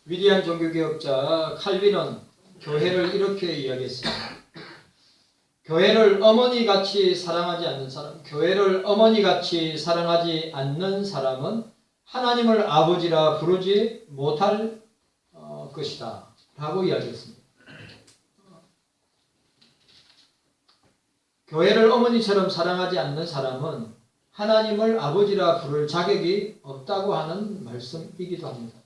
위대한 종교개혁자 칼빈은 교회를 이렇게 이야기했습니다. 교회를 어머니같이 사랑하지 않는 사람, 교회를 어머니같이 사랑하지 않는 사람은 하나님을 아버지라 부르지 못할 것이다 라고 이야기했습니다. 교회를 어머니처럼 사랑하지 않는 사람은 하나님을 아버지라 부를 자격이 없다고 하는 말씀이기도 합니다.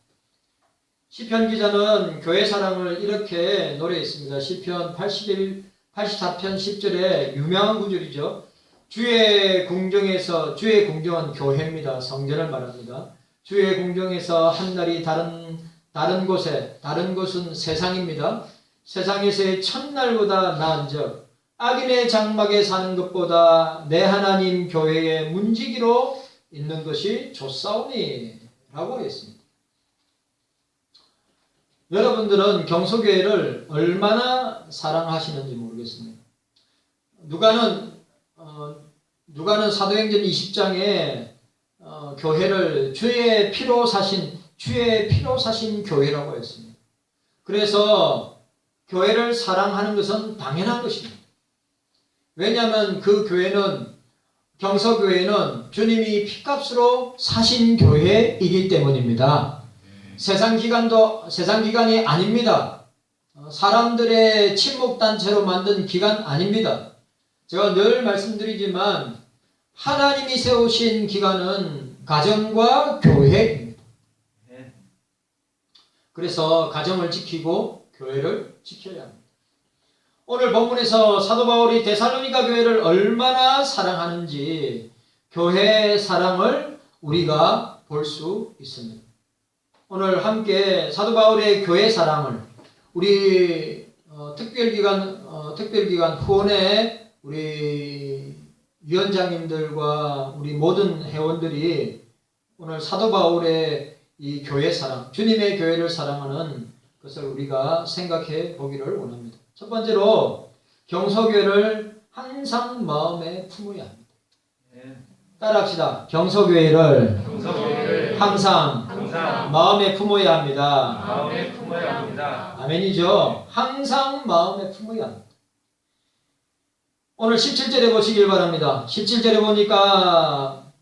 시편 기자는 교회 사랑을 이렇게 노래했습니다. 시편 84편 10절에 유명한 구절이죠. 주의 궁정은 교회입니다. 성전을 말합니다. 주의 궁정에서 한날이 다른 곳은 세상입니다. 세상에서의 첫날보다 나은즉 악인의 장막에 사는 것보다 내 하나님 교회에 문지기로 있는 것이 좋사오니 라고 했습니다. 여러분들은 경소교회를 얼마나 사랑하시는지 모르겠습니다. 누가는 사도행전 20장에 교회를 주의 피로 사신 교회라고 했습니다. 그래서 교회를 사랑하는 것은 당연한 것입니다. 왜냐하면 그 교회는 경서교회는 주님이 피값으로 사신 교회이기 때문입니다. 세상 기관이 아닙니다. 사람들의 친목단체로 만든 기관 아닙니다. 제가 늘 말씀드리지만 하나님이 세우신 기관은 가정과 교회입니다. 그래서 가정을 지키고 교회를 지켜야 합니다. 오늘 본문에서 사도 바울이 데살로니가 교회를 얼마나 사랑하는지 교회의 사랑을 우리가 볼 수 있습니다. 오늘 함께 사도 바울의 교회 사랑을 우리 특별기간 후원회 우리 위원장님들과 우리 모든 회원들이 오늘 사도 바울의 이 교회 사랑, 주님의 교회를 사랑하는 것을 우리가 생각해 보기를 원합니다. 첫 번째로 경서교회를 항상 마음에 품어야 합니다. 따라합시다. 경서교회를 항상 마음에 품어야 합니다. 아멘이죠. 항상 마음에 품어야 합니다. 오늘 17절에 보시길 바랍니다. 17절에 보니까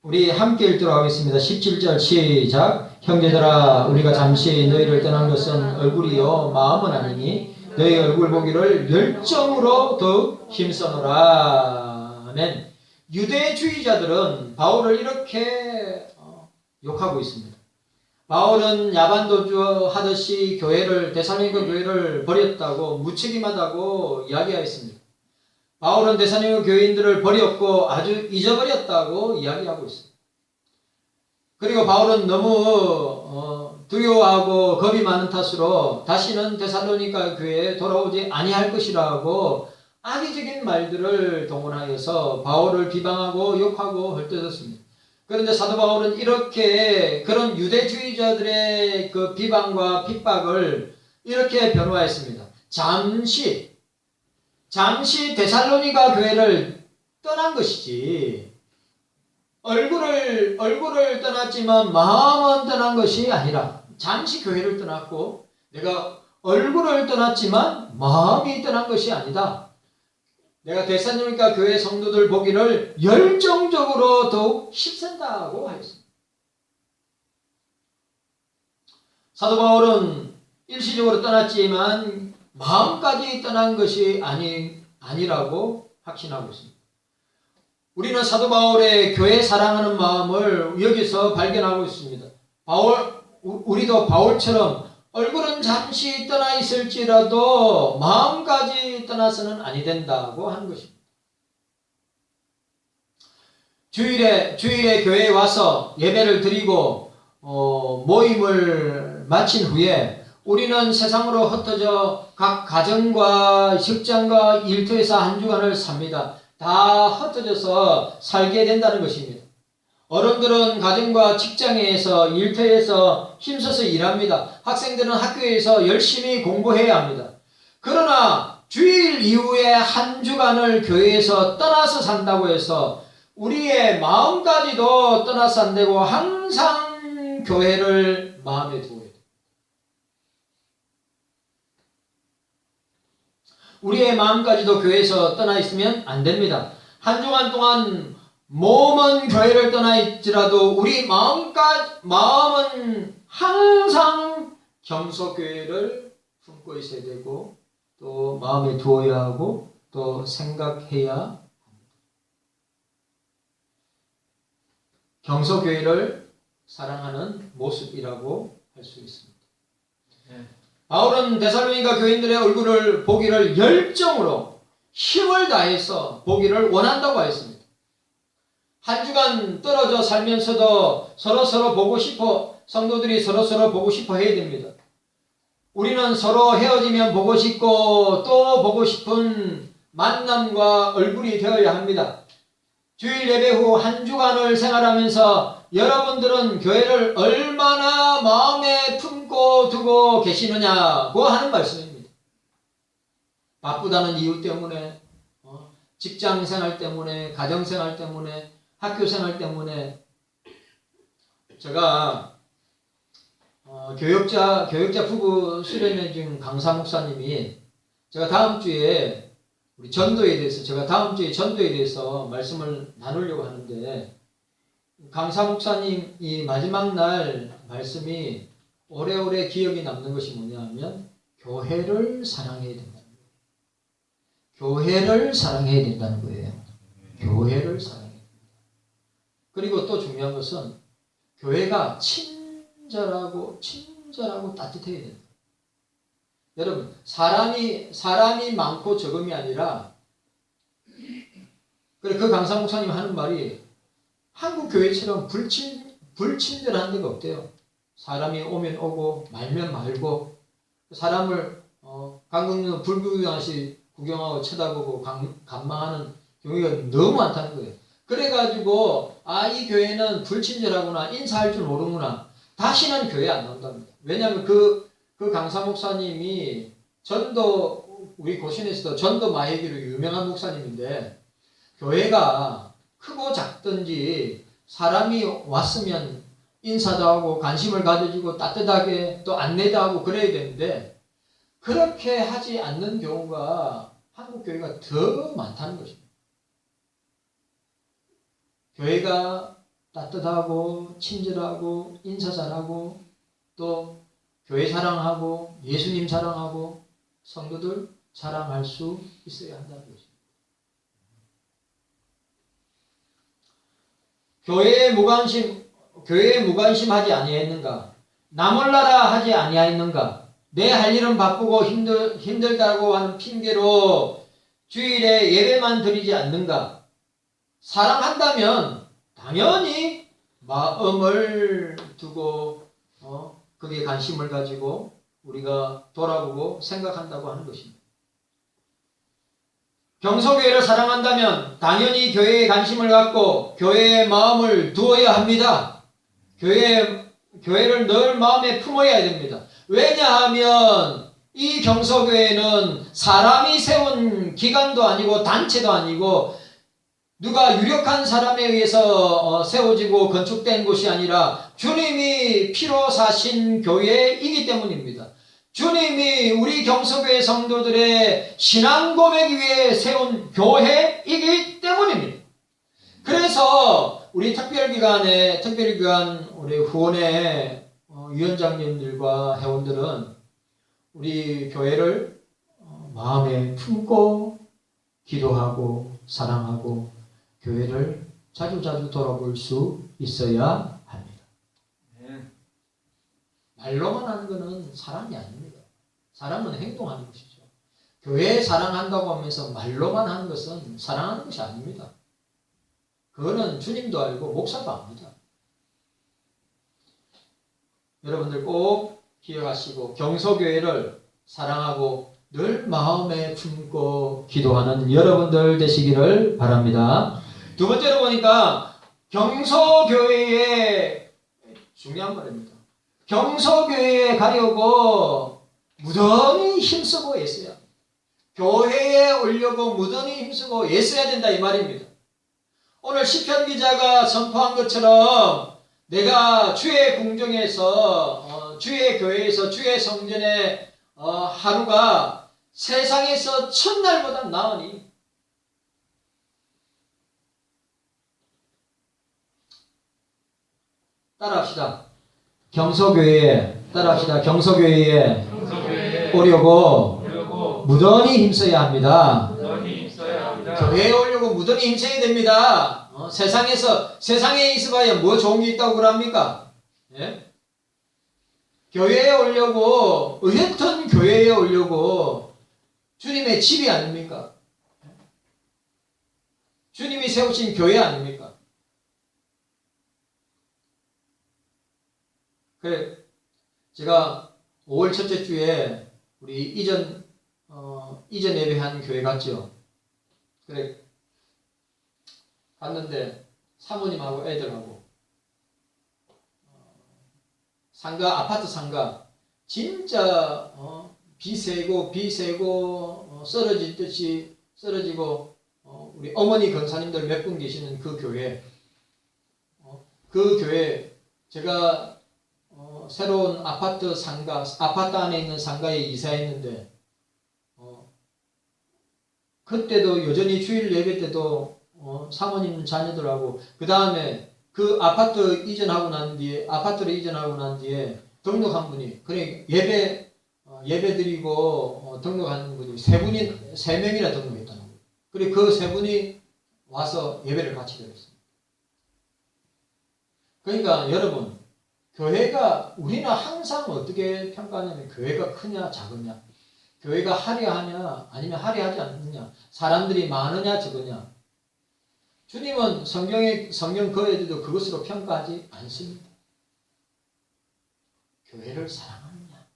우리 함께 읽도록 하겠습니다. 17절 시작. 형제들아 우리가 잠시 너희를 떠난 것은 얼굴이요 마음은 아니니 너희 얼굴 보기를 열정으로 더욱 힘써노라. 아멘. 유대주의자들은 바울을 이렇게 욕하고 있습니다. 바울은 야반도주 하듯이 데살로니가 교회를 버렸다고 무책임하다고 이야기하였습니다. 바울은 데살로니가 교인들을 버렸고 아주 잊어버렸다고 이야기하고 있습니다. 그리고 바울은 너무 두려워하고 겁이 많은 탓으로 다시는 데살로니가 교회에 돌아오지 아니할 것이라고 악의적인 말들을 동원하여서 바울을 비방하고 욕하고 헐뜯었습니다. 그런데 사도 바울은 이렇게 그런 유대주의자들의 그 비방과 핍박을 이렇게 변호했습니다. 잠시 데살로니가 교회를 떠난 것이지 얼굴을 떠났지만 마음은 떠난 것이 아니라 잠시 교회를 떠났고 내가 얼굴을 떠났지만 마음이 떠난 것이 아니다. 내가 데살로니가 교회 성도들 보기를 열정적으로 더욱 힘쓴다고 하였습니다. 사도 바울은 일시적으로 떠났지만 마음까지 떠난 것이 아니라고 확신하고 있습니다. 우리는 사도 바울의 교회 사랑하는 마음을 여기서 발견하고 있습니다. 우리도 바울처럼 얼굴은 잠시 떠나 있을지라도 마음까지 떠나서는 아니 된다고 하는 것입니다. 주일에 교회에 와서 예배를 드리고 모임을 마친 후에 우리는 세상으로 흩어져 각 가정과 직장과 일터에서 한 주간을 삽니다. 다 흩어져서 살게 된다는 것입니다. 어른들은 가정과 직장에서 일터에서 힘써서 일합니다. 학생들은 학교에서 열심히 공부해야 합니다. 그러나 주일 이후에 한 주간을 교회에서 떠나서 산다고 해서 우리의 마음까지도 떠나서 안 되고 항상 교회를 마음에 두어야 됩니다. 우리의 마음까지도 교회에서 떠나 있으면 안 됩니다. 한 주간 동안 몸은 교회를 떠나 있지라도 우리 마음은 항상 경서교회를 품고 있어야 되고 또 마음에 두어야 하고 또 생각해야 합니다. 경서교회를 사랑하는 모습이라고 할 수 있습니다. 바울은 데살로니가 교인들의 얼굴을 보기를 열정으로 힘을 다해서 보기를 원한다고 했습니다. 한 주간 떨어져 살면서도 서로서로 보고 싶어, 성도들이 서로서로 보고 싶어 해야 됩니다. 우리는 서로 헤어지면 보고 싶고 또 보고 싶은 만남과 얼굴이 되어야 합니다. 주일 예배 후 한 주간을 생활하면서 여러분들은 교회를 얼마나 마음에 품고 두고 계시느냐고 하는 말씀입니다. 바쁘다는 이유 때문에, 직장 생활 때문에, 가정 생활 때문에, 학교 생활 때문에. 제가 교역자 부부 수련회 중 강사 목사님이 제가 다음 주에 전도에 대해서 말씀을 나누려고 하는데, 강사 목사님이 마지막 날 말씀이 오래오래 기억에 남는 것이 뭐냐 하면 교회를 사랑해야 된다는 거예요. 교회를 사랑해야 된다는 거예요. 교회를 사랑해야 된다. 그리고 또 중요한 것은 교회가 친절하고 따뜻해야 된다. 여러분, 사람이 많고 적음이 아니라, 그래, 그 강사 목사님 하는 말이 한국 교회처럼 불친절한 데가 없대요. 사람이 오면 오고 말면 말고, 사람을 강국는 불구경하시 구경하고 쳐다보고 간망하는 경우가 너무 많다는 거예요. 그래가지고 이 교회는 불친절하구나, 인사할 줄 모르구나, 다시는 교회 안 나온답니다. 왜냐하면 그 강사 목사님이 우리 고신에서도 전도 마해기로 유명한 목사님인데, 교회가 크고 작든지 사람이 왔으면 인사도 하고 관심을 가져주고 따뜻하게 또 안내도 하고 그래야 되는데, 그렇게 하지 않는 경우가 한국 교회가 더 많다는 것입니다. 교회가 따뜻하고 친절하고 인사 잘하고 또 교회 사랑하고 예수님 사랑하고 성도들 사랑할 수 있어야 한다는 것입니다. 교회에 무관심하지 아니했는가? 나 몰라라 하지 아니하였는가? 내 할 일은 바쁘고 힘들다고 하는 핑계로 주일에 예배만 드리지 않는가? 사랑한다면 당연히 마음을 두고 거기에 관심을 가지고 우리가 돌아보고 생각한다고 하는 것입니다. 경서교회를 사랑한다면 당연히 교회에 관심을 갖고 교회에 마음을 두어야 합니다. 교회를 늘 마음에 품어야 됩니다. 왜냐하면 이 경서교회는 사람이 세운 기관도 아니고 단체도 아니고 누가 유력한 사람에 의해서 세워지고 건축된 곳이 아니라 주님이 피로 사신 교회이기 때문입니다. 주님이 우리 경서교회 성도들의 신앙 고백 위에 세운 교회이기 때문입니다. 그래서 우리 특별기관 우리 후원회 위원장님들과 회원들은 우리 교회를 마음에 품고 기도하고 사랑하고 교회를 자주자주 돌아볼 수 있어야 합니다. 말로만 하는 것은 사랑이 아닙니다. 사랑은 행동하는 것이죠. 교회 사랑한다고 하면서 말로만 하는 것은 사랑하는 것이 아닙니다. 그거는 주님도 알고 목사도 압니다. 여러분들 꼭 기억하시고 경서교회를 사랑하고 늘 마음에 품고 기도하는 여러분들 되시기를 바랍니다. 두 번째로 보니까 경서교회의 중요한 말입니다. 경서교회에 가려고 무던히 힘쓰고 애써야 합니다. 교회에 오려고 무던히 힘쓰고 애써야 된다 이 말입니다. 오늘 시편 기자가 선포한 것처럼 내가 주의 궁정에서 주의 교회에서 주의 성전에 하루가 세상에서 첫날보다 나으니. 따라합시다. 경서교회에 오려고 무던히 힘써야 합니다. 교회에 오려고 무던히 힘써야 됩니다. 세상에 있어봐야 뭐 좋은 게 있다고 그럽니까? 예? 교회에 오려고, 어떤 교회에 오려고 주님의 집이 아닙니까? 주님이 세우신 교회 아닙니까? 그래, 제가 5월 첫째 주에 우리 이전 예배한 교회 갔죠. 그래, 갔는데 사모님하고 애들하고 아파트 상가 진짜 비세고 쓰러지듯이 쓰러지고 우리 어머니 권사님들 몇 분 계시는 그 교회 제가 새로운 아파트 안에 있는 상가에 이사했는데 그때도 여전히 주일 예배 때도 사모님 자녀들하고 그 다음에 그 아파트를 이전하고 난 뒤에 등록한 분이 그래 예배 드리고 등록한 분이 세 명이나 등록했다는 거예요. 그리고 그 세 분이 와서 예배를 같이 드렸습니다. 그러니까 여러분, 교회가 우리는 항상 어떻게 평가하냐면 교회가 크냐 작으냐, 교회가 화려하냐 아니면 화려하지 않느냐, 사람들이 많으냐 적으냐. 주님은 성경 거에도 그것으로 평가하지 않습니다. 교회를 사랑하느냐,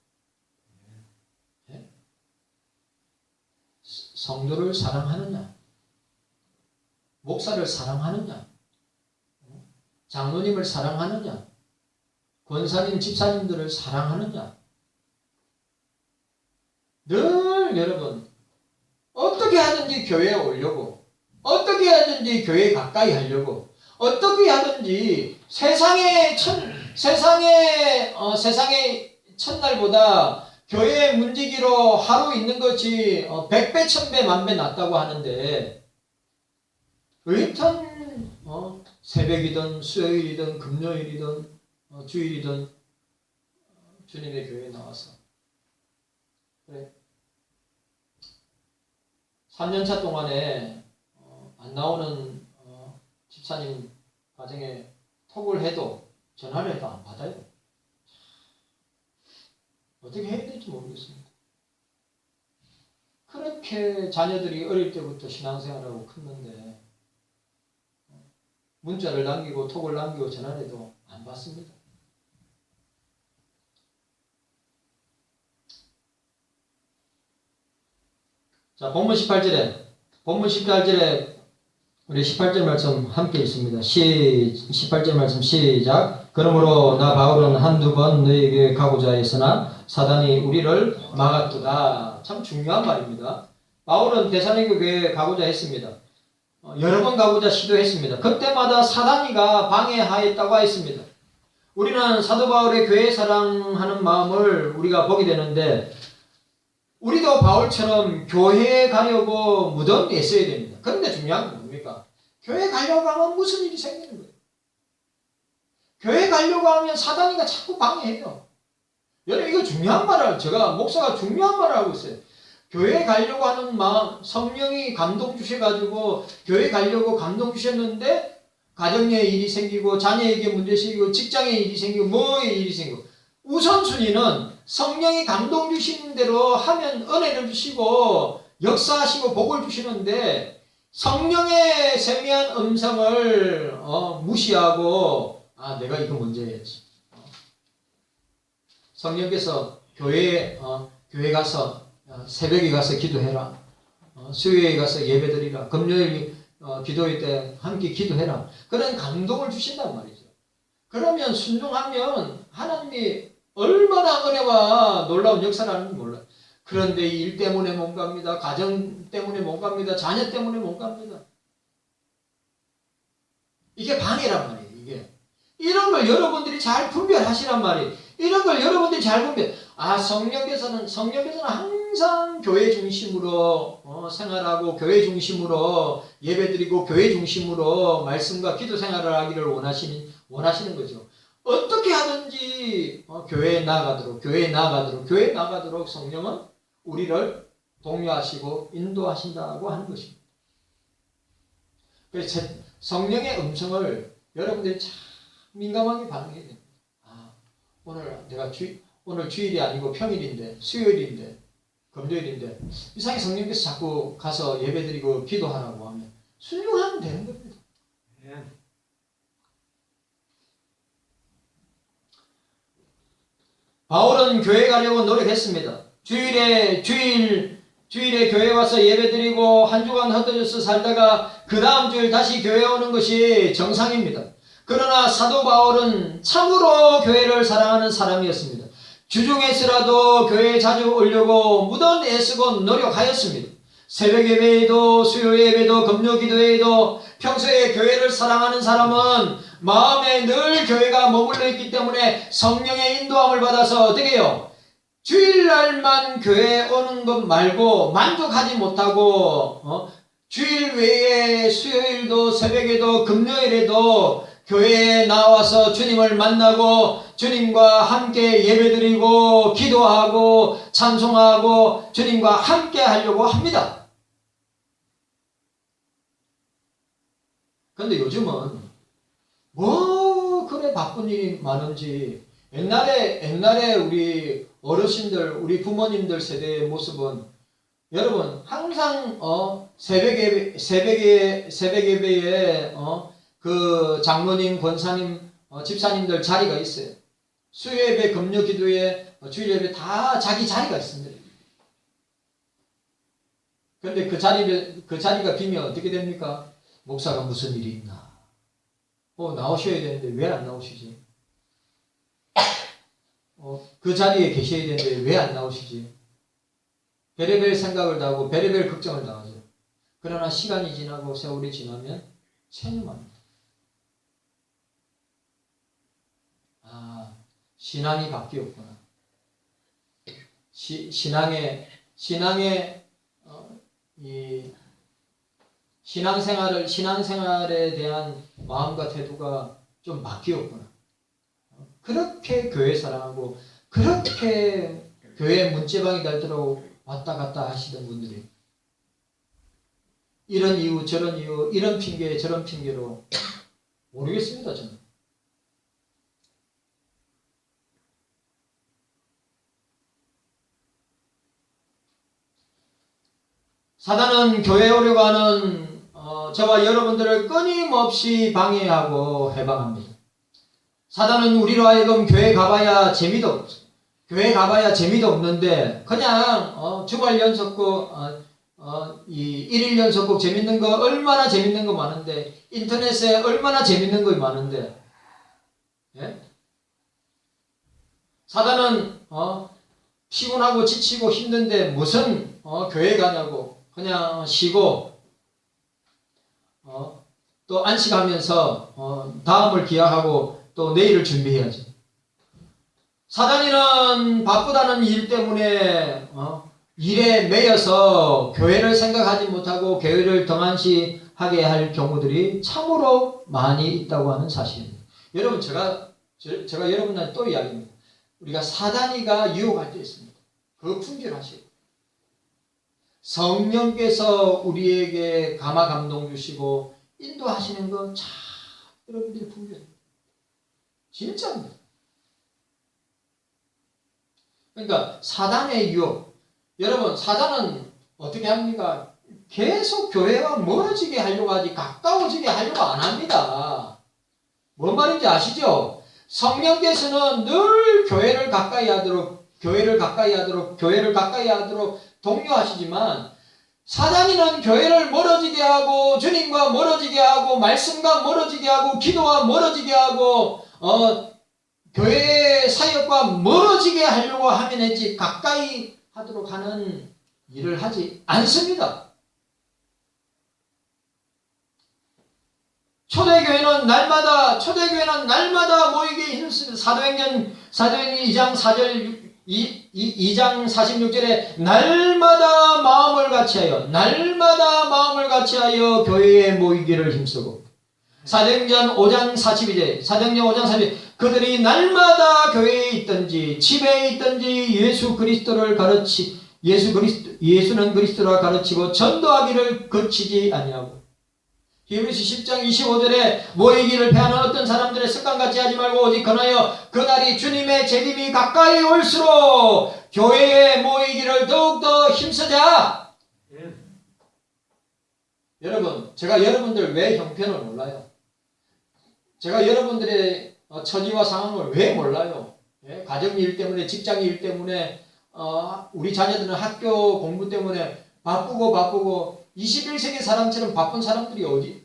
네? 성도를 사랑하느냐, 목사를 사랑하느냐, 장로님을 사랑하느냐, 권사님, 집사님들을 사랑하느냐. 늘 여러분 어떻게 하든지 교회에 오려고, 어떻게 하든지 교회에 가까이 하려고, 어떻게 하든지 세상의 첫날보다 교회에 문지기로 하루 있는 것이 100배, 1000배, 만배 낫다고 하는데 의턴 새벽이든 수요일이든 금요일이든 주일이든 주님의 교회에 나와서 그래 3년차 동안에 안 나오는 집사님 가정에 톡을 해도 전화를 해도 안 받아요. 어떻게 해야 될지 모르겠습니다. 그렇게 자녀들이 어릴 때부터 신앙생활하고 컸는데 문자를 남기고 톡을 남기고 전화를 해도 안 받습니다. 자, 본문 18절에 우리 18절 말씀 함께 있습니다. 18절 말씀 시작. 그러므로 나 바울은 한두 번 너희에게 가고자 했으나 사단이 우리를 막았도다. 참 중요한 말입니다. 바울은 데살로니가 교회에 가고자 했습니다. 여러 번 가고자 시도했습니다. 그때마다 사단이가 방해하였다고 했습니다. 우리는 사도 바울의 교회 사랑하는 마음을 우리가 보게 되는데 우리도 바울처럼 교회에 가려고 무덤 애써야 됩니다. 그런데 중요한 건 뭡니까? 교회 가려고 하면 무슨 일이 생기는 거예요? 교회 가려고 하면 사단이가 자꾸 방해해요. 여러분 이거 중요한 말을 제가 목사가 중요한 말을 하고 있어요. 교회 가려고 하는 마음, 성령이 감동 주셔가지고 교회 가려고 감동 주셨는데 가정에 일이 생기고 자녀에게 문제 생기고 직장에 일이 생기고 뭐에 일이 생기고 우선순위는 성령이 감동 주시는 대로 하면 은혜를 주시고 역사하시고 복을 주시는데 성령의 세미한 음성을 무시하고 내가 이거 먼저 해야지. 성령께서 교회에 가서 새벽에 가서 기도해라. 수요일에 가서 예배드리라. 금요일 기도회 때 함께 기도해라. 그런 감동을 주신단 말이죠. 그러면 순종하면 하나님이 얼마나 은혜와 놀라운 역사를 하는지 몰라요. 그런데 일 때문에 못 갑니다. 가정 때문에 못 갑니다. 자녀 때문에 못 갑니다. 이게 방해란 말이에요. 이게. 이런 걸 여러분들이 잘 분별하시란 말이에요. 이런 걸 여러분들이 잘 보면 성령께서는 항상 교회 중심으로 생활하고 교회 중심으로 예배드리고 교회 중심으로 말씀과 기도 생활을 하기를 원하시는 거죠. 어떻게 하든지 교회에 나가도록 성령은 우리를 독려하시고 인도하신다고 하는 것입니다. 그래서 성령의 음성을 여러분들이 참 민감하게 반응해야 됩니다. 오늘 주일이 아니고 평일인데, 수요일인데, 금요일인데 이상하게 성령께서 자꾸 가서 예배드리고 기도하라고 하면 순종하면 되는 겁니다. 바울은 교회 가려고 노력했습니다. 주일에 교회 와서 예배드리고 한 주간 흩어져서 살다가 그 다음 주일 다시 교회 오는 것이 정상입니다. 그러나 사도 바울은 참으로 교회를 사랑하는 사람이었습니다. 주중에서라도 교회에 자주 오려고 무던 애쓰고 노력하였습니다. 새벽 예배에도 수요 예배도 금요 기도회에도 평소에 교회를 사랑하는 사람은 마음에 늘 교회가 머물러 있기 때문에 성령의 인도함을 받아서 어떻게 해요? 주일날만 교회에 오는 것 말고 만족하지 못하고 주일 외에 수요일도 새벽에도 금요일에도 교회에 나와서 주님을 만나고 주님과 함께 예배드리고 기도하고 찬송하고 주님과 함께 하려고 합니다. 그런데 요즘은 그래 바쁜 일이 많은지 옛날에 우리 어르신들 우리 부모님들 세대의 모습은 여러분 항상 새벽 예배에 그 장로님, 권사님, 집사님들 자리가 있어요. 수요예배, 금요 기도회, 주일예배 다 자기 자리가 있습니다. 그런데 그 자리가 비면 어떻게 됩니까? 목사가 무슨 일이 있나? 나오셔야 되는데 왜 안 나오시지? 그 자리에 계셔야 되는데 왜 안 나오시지? 별의별 생각을 다 하고 별의별 걱정을 다 하죠. 그러나 시간이 지나고 세월이 지나면 체념합니다. 신앙이 바뀌었구나. 신앙의 이 신앙생활에 대한 마음과 태도가 좀 바뀌었구나. 그렇게 교회 사랑하고 그렇게 교회 문제방이 닳도록 왔다 갔다 하시던 분들이 이런 이유 저런 이유 이런 핑계 저런 핑계로 모르겠습니다. 저는. 사단은 교회에 오려고 하는 저와 여러분들을 끊임없이 방해하고 해방합니다. 사단은 우리로 하여금 교회 가봐야 재미도 없어요. 교회 가봐야 재미도 없는데 그냥 주말 연속곡 이 일일 연속곡 재밌는 거 얼마나 재밌는 거 많은데 인터넷에 얼마나 재밌는 거 많은데 예? 사단은 피곤하고 지치고 힘든데 무슨 교회 가냐고 그냥 쉬고 또 안식하면서 다음을 기약하고 또 내일을 준비해야지. 사단이는 바쁘다는 일 때문에 일에 매여서 교회를 생각하지 못하고 교회를 등한시하게 할 경우들이 참으로 많이 있다고 하는 사실입니다. 여러분 제가 여러분한테 또 이야기합니다. 우리가 사단이가 유혹할 때 있습니다. 그거 분별하시고 성령께서 우리에게 감화 감동 주시고 인도하시는 거 참 여러분들이 분별합니다. 진짜입니다. 그러니까 사단의 유혹. 여러분 사단은 어떻게 합니까? 계속 교회와 멀어지게 하려고 하지 가까워지게 하려고 안 합니다. 뭔 말인지 아시죠? 성령께서는 늘 교회를 가까이 하도록 독려하시지만 사단이는 교회를 멀어지게 하고 주님과 멀어지게 하고 말씀과 멀어지게 하고 기도와 멀어지게 하고 교회 사역과 멀어지게 하려고 하면 했지 가까이 하도록 하는 일을 하지 않습니다. 초대교회는 날마다 모이기 힘쓰는 사도행전 2장 4절 2장 46절에 날마다 마음을 같이하여 교회에 모이기를 힘쓰고 사도행전 5장 42절 그들이 날마다 교회에 있든지 집에 있든지 예수는 그리스도라 가르치고 전도하기를 그치지 아니하고 히브리서 10장 25절에 모이기를 패하는 어떤 사람들의 습관같이 하지 말고 오직 권하여 그날이 주님의 재림이 가까이 올수록 교회에 모이기를 더욱더 힘쓰자. 여러분, 제가 여러분들 왜 형편을 몰라요? 제가 여러분들의 처지와 상황을 왜 몰라요? 예? 가정일 때문에, 직장일 때문에, 우리 자녀들은 학교 공부 때문에 바쁘고 21세기 사람처럼 바쁜 사람들이 어디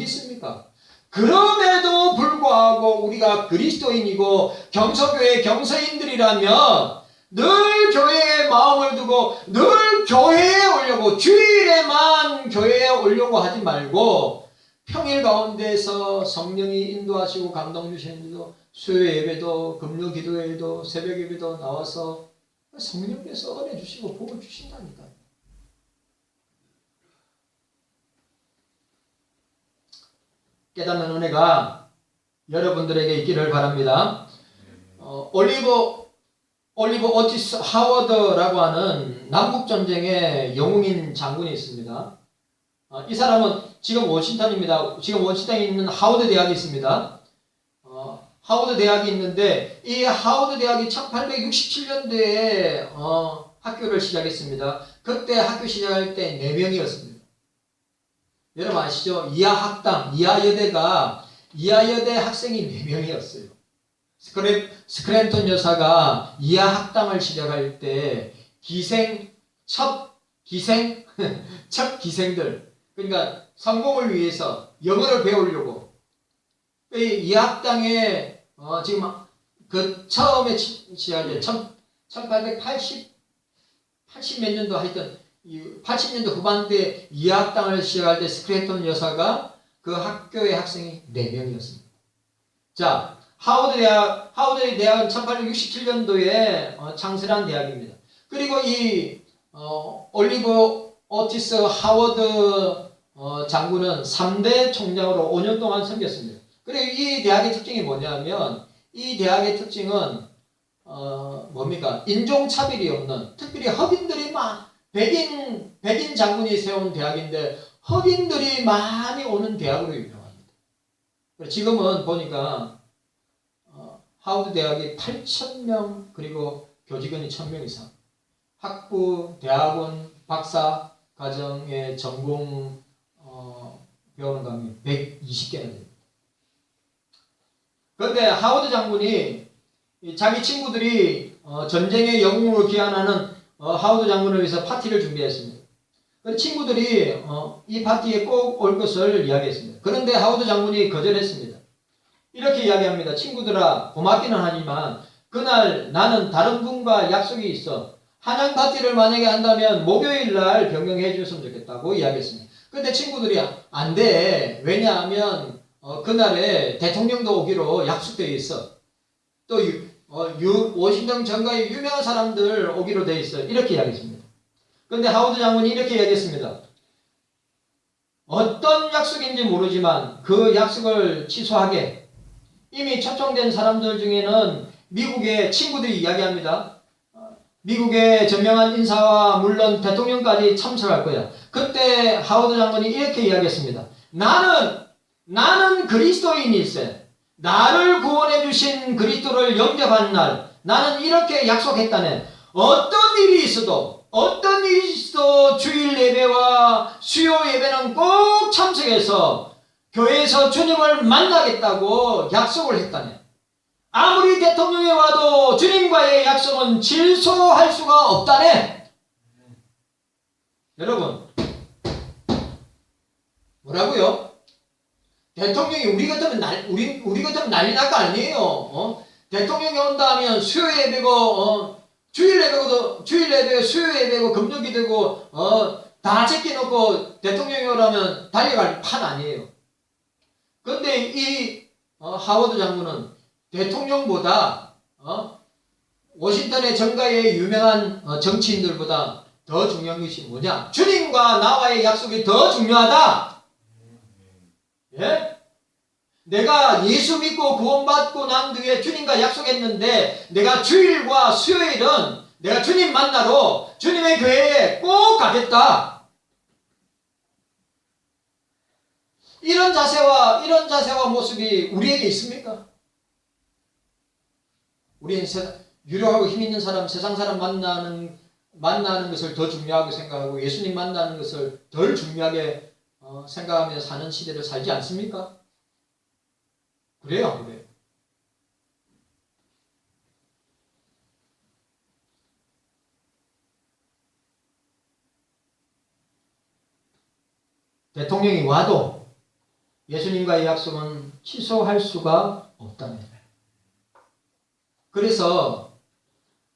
있습니까? 그럼에도 불구하고 우리가 그리스도인이고 경서교회 경서인들이라면 늘 교회에 마음을 두고 늘 교회에 오려고 주일에만 교회에 오려고 하지 말고 평일 가운데서 성령이 인도하시고 감동 주시는데도 수요 예배도 금요 기도회도 새벽 예배도 나와서 성령께서 은혜 주시고 복을 주신다니까요. 깨닫는 은혜가 여러분들에게 있기를 바랍니다. 올리버 오티스 하워드라고 하는 남북전쟁의 영웅인 장군이 있습니다. 이 사람은 지금 워싱턴입니다. 지금 워싱턴에 있는 하워드 대학이 있습니다. 하워드 대학이 있는데 이 하워드 대학이 1867년도에 학교를 시작했습니다. 그때 학교 시작할 때 4명이었습니다. 여러분 아시죠? 이하여대 학생이 4명이었어요. 스크랜턴 여사가 이하학당을 시작할 때 첫 기생들, 그러니까 성공을 위해서 영어를 배우려고 이하학당에 지금 그 처음에 시작할 때 1880 몇 년도 하여튼 80년도 후반대 이하학당을 시작할 때 스크랜턴 여사가 그 학교의 학생이 4명이었습니다. 자, 하워드 대학은 1867년도에 창설한 대학입니다. 그리고 이 올리버 오티스 하워드 장군은 3대 총장으로 5년 동안 섬겼습니다. 그리고 이 대학의 특징이 뭐냐면 이 대학의 특징은 뭡니까? 인종차별이 없는, 특별히 흑인들이 백인 장군이 세운 대학인데 흑인들이 많이 오는 대학으로 유명합니다. 지금은 보니까 하워드 대학이 8,000명 그리고 교직원이 1,000명 이상, 학부, 대학원, 박사 과정의 전공 배우는 강의 120개나 됩니다. 그런데 하워드 장군이 자기 친구들이 전쟁의 영웅으로 기원하는 하워드 장군을 위해서 파티를 준비했습니다. 친구들이 이 파티에 꼭 올 것을 이야기했습니다. 그런데 하워드 장군이 거절했습니다. 이렇게 이야기합니다. 친구들아, 고맙기는 하지만 그날 나는 다른 분과 약속이 있어. 한양 파티를 만약에 한다면 목요일 날 변경해 줬으면 좋겠다고 이야기했습니다. 근데 친구들이 안 돼. 왜냐하면 그날에 대통령도 오기로 약속되어 있어. 또 워싱턴 정가의 유명한 사람들 오기로 되어 있어. 이렇게 이야기했습니다. 그런데 하워드 장군이 이렇게 이야기했습니다. 어떤 약속인지 모르지만 그 약속을 취소하게. 이미 초청된 사람들 중에는 미국의 친구들이 이야기합니다. 미국의 전명한 인사와 물론 대통령까지 참석할 거야. 그때 하워드 장군이 이렇게 이야기했습니다. 나는 그리스도인일세. 나를 구원해 주신 그리스도를 영접한 날 나는 이렇게 약속했다네. 어떤 일이 있어도 주일 예배와 수요 예배는 꼭 참석해서 교회에서 주님을 만나겠다고 약속을 했다네. 아무리 대통령이 와도 주님과의 약속은 질소할 수가 없다네. 여러분, 뭐라고요? 대통령이 우리 같으면 난리 날 거 아니에요. 대통령이 온다 하면 수요 예배고 주일 예배고 수요 예배고 금요기 되고 다 제껴놓고 대통령이 오라면 달려갈 판 아니에요. 근데 이 하워드 장군은 대통령보다 워싱턴의 정가의 유명한 정치인들보다 더 중요한 것이 뭐냐? 주님과 나와의 약속이 더 중요하다. 예? 내가 예수 믿고 구원받고 난 뒤에 주님과 약속했는데 내가 주일과 수요일은 내가 주님 만나러 주님의 교회에 꼭 가겠다. 이런 자세와 모습이 우리에게 있습니까? 우리는 유력하고 힘 있는 사람, 세상 사람 만나는 것을 더 중요하게 생각하고 예수님 만나는 것을 덜 중요하게 생각하며 사는 시대를 살지 않습니까? 그래요, 그래요. 대통령이 와도 예수님과의 약속은 취소할 수가 없답니다. 그래서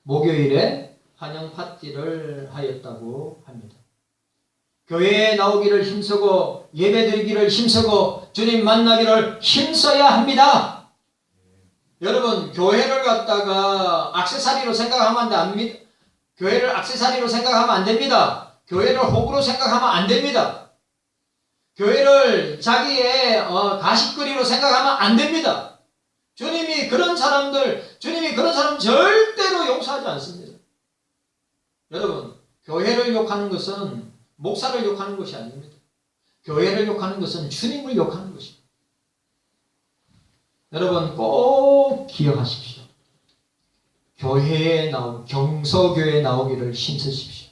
목요일에 환영 파티를 하였다고 합니다. 교회에 나오기를 힘쓰고 예배드리기를 힘쓰고 주님 만나기를 힘써야 합니다. 여러분, 교회를 갖다가 액세서리로 생각하면 안 됩니다. 교회를 액세서리로 생각하면 안 됩니다. 교회를 호구로 생각하면 안 됩니다. 교회를 자기의 가십거리로 생각하면 안 됩니다. 주님이 그런 사람 절대로 용서하지 않습니다. 여러분, 교회를 욕하는 것은 목사를 욕하는 것이 아닙니다. 교회를 욕하는 것은 주님을 욕하는 것입니다. 여러분 꼭 기억하십시오. 경서교회에 나오기를 힘쓰십시오.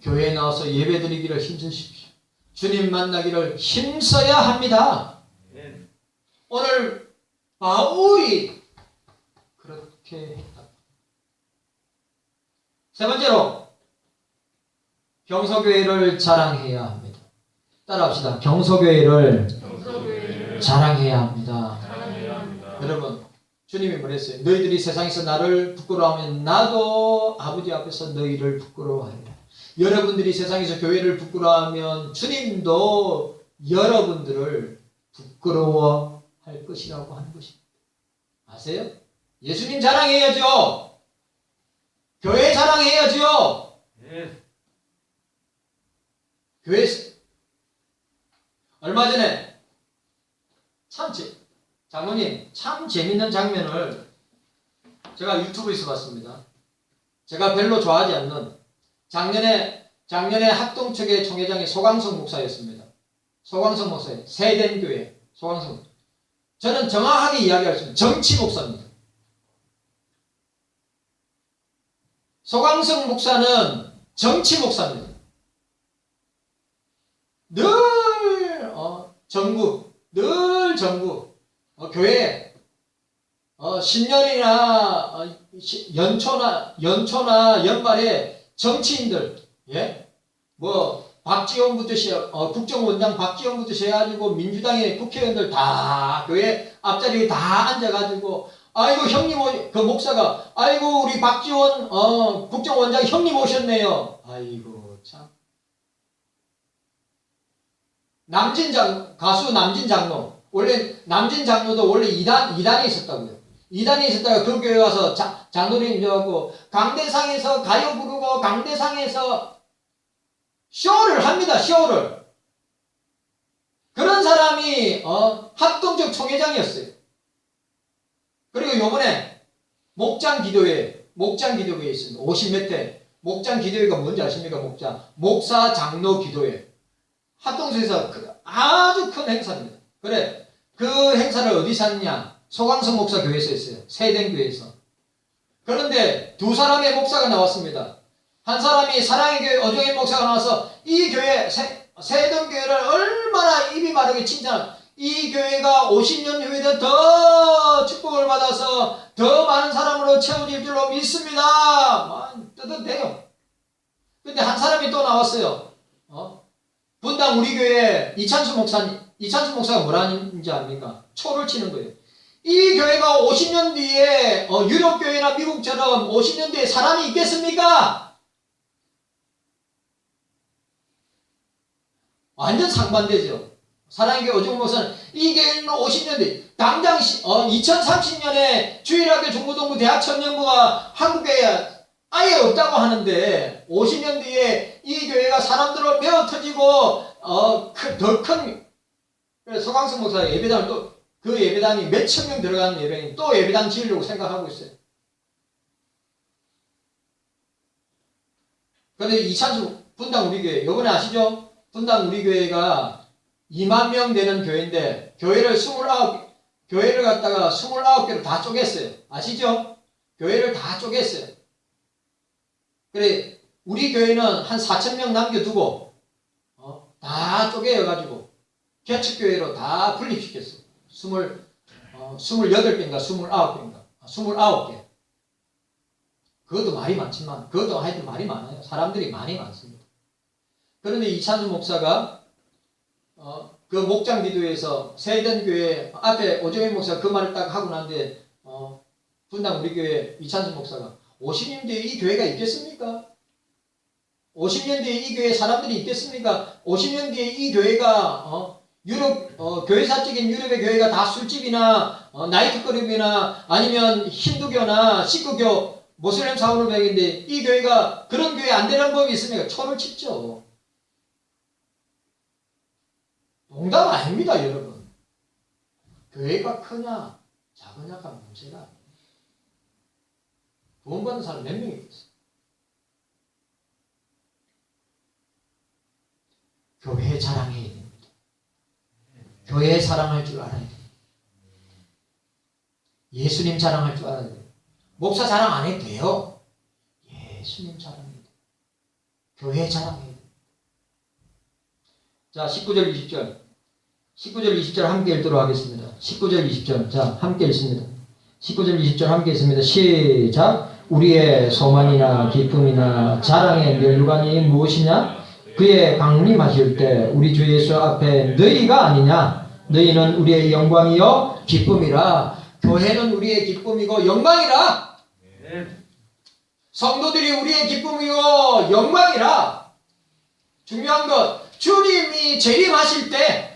교회에 나와서 예배드리기를 힘쓰십시오. 주님 만나기를 힘써야 합니다. 오늘 바울이 그렇게 했다. 세 번째로 경서교회를 자랑해야 합니다. 따라합시다. 경서교회를 자랑해야 합니다. 여러분, 주님이 뭐랬어요? 너희들이 세상에서 나를 부끄러워하면 나도 아버지 앞에서 너희를 부끄러워하리라. 여러분들이 세상에서 교회를 부끄러워하면 주님도 여러분들을 부끄러워할 것이라고 하는 것입니다. 아세요? 예수님 자랑해야죠. 교회 자랑해야죠. 교회에서 얼마 전에 장로님 참 재밌는 장면을 제가 유튜브에서 봤습니다. 제가 별로 좋아하지 않는 작년에 합동측의 총회장이 소강성 목사였습니다. 소강성 목사예요. 세덴교회 소강성. 저는 정확하게 이야기하겠습니다. 정치 목사입니다. 소강성 목사는 정치 목사입니다. 늘 정부 교회 신년이나 연초나 연말에 정치인들, 박지원부터 국정원장 박지원부터 해가지고 민주당의 국회의원들 다 교회 앞자리에 다 앉아가지고 아이고 형님 그 목사가 아이고 우리 박지원 국정원장 형님 오셨네요. 아이고 참. 가수 남진 장로 원래 남진 장로도 원래 2단에 있었다고요. 2단에 있었다가 그 교회 와서 장로님 저하고 강대상에서 가요 부르고 강대상에서 쇼를 합니다. 쇼를. 그런 사람이 합동적 총회장이었어요. 그리고 요번에 목장기도회에 있습니다. 50몇 회 목장기도회가 뭔지 아십니까? 목사 장로 기도회 합동소에서 아주 큰 행사입니다. 그래 그 행사를 어디서 하느냐? 소강성 목사 교회에서 했어요. 세덴교회에서. 그런데 두 사람의 목사가 나왔습니다. 한 사람이 사랑의 교회 어종의 목사가 나와서 이 교회 세덴교회를 얼마나 입이 마르게 이 교회가 50년 후에도 더 축복을 받아서 더 많은 사람으로 채워질 줄로 믿습니다. 뜨뜻해요. 근데 한 사람이 또 나왔어요. 분당 우리 교회 이찬수 목사가 뭐라는지 압니까? 초를 치는 거예요. 이 교회가 50년 뒤에 유럽 교회나 미국처럼 50년 뒤에 사람이 있겠습니까? 완전 상반되죠. 사랑의 교회 오종 목사는 이 교회는 50년 뒤, 당장 2030년에 주일학교 중고등부 대학 청년부가 한국에 아예 없다고 하는데 50년 뒤에 이 교회가 사람들로 메어 터지고 더 큰 서광석 목사 예배당을 또 그 예배당이 몇천 명 들어가는 예배당이 또 예배당 지으려고 생각하고 있어요. 그런데 이찬수 분당 우리교회 요번에 아시죠? 분당 우리교회가 2만 명 되는 교회인데 교회를 갖다가 29개로 다 쪼갰어요. 아시죠? 교회를 다 쪼갰어요. 그래 우리 교회는 한 4천 명 남겨두고 다 쪼개어가지고 개척교회로 다 분립시켰어요. 28개인가 29개인가 29개. 그것도 말이 많지만 그것도 하여튼 말이 많아요. 사람들이 많이 많습니다. 그런데 이찬수 목사가 그 목장 기도에서 세den교회 앞에 오정현 목사가 그 말을 딱 하고 난데 분당 우리 교회 이찬수 목사가 50년 뒤에 이 교회가 있겠습니까? 50년 뒤에 이 교회 사람들이 있겠습니까? 50년 뒤에 이 교회가 유럽 교회사적인 유럽의 교회가 다 술집이나 나이트클럽이나 아니면 힌두교나 시크교 모슬렘 사우르백인데 이 교회가 그런 교회 안 되는 법이 있습니까? 초를 칩죠. 농담 아닙니다, 여러분. 교회가 크냐 작으냐가 문제가 아니에요. 구원 받는 사람 몇 명이 있어요? 교회 자랑해야 됩니다. 교회 사랑할 줄 알아야 돼요. 예수님 자랑할 줄 알아야 돼요. 목사 자랑 안 해도 돼요. 예수님 자랑해야 돼요. 교회 자랑해야 돼요. 자, 19절 20절 19절 20절 함께 읽도록 하겠습니다. 19절 20절 자 함께 읽습니다. 19절 20절 함께 읽습니다. 시작. 우리의 소망이나 기쁨이나 자랑의 멸류관이 무엇이냐? 그의 강림하실 때 우리 주 예수 앞에 너희가 아니냐? 너희는 우리의 영광이요 기쁨이라. 교회는 우리의 기쁨이고 영광이라. 성도들이 우리의 기쁨이고 영광이라. 중요한 것 주님이 재림하실 때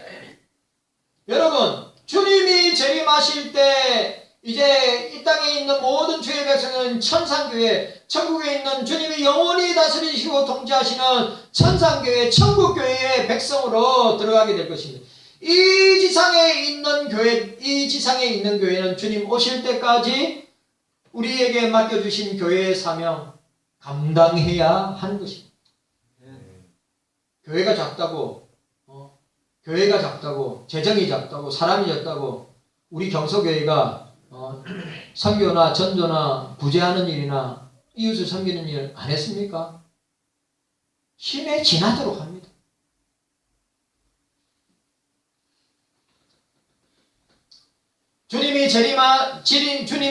여러분 주님이 재림하실 때 이제 이 땅에 있는 모든 주의 백성은 천상교회 천국에 있는 주님이 영원히 다스리시고 통치하시는 천상교회 천국교회의 백성으로 들어가게 될 것입니다. 이 지상에 있는 교회는 주님 오실 때까지 우리에게 맡겨주신 교회의 사명 감당해야 하는 것입니다. 교회가 작다고 재정이 작다고 사람이 작다고 우리 경서교회가 선교나 전도나 구제하는 일이나 이웃을 섬기는 일 안 했습니까? 힘에 지나도록 합니다. 주님이 주님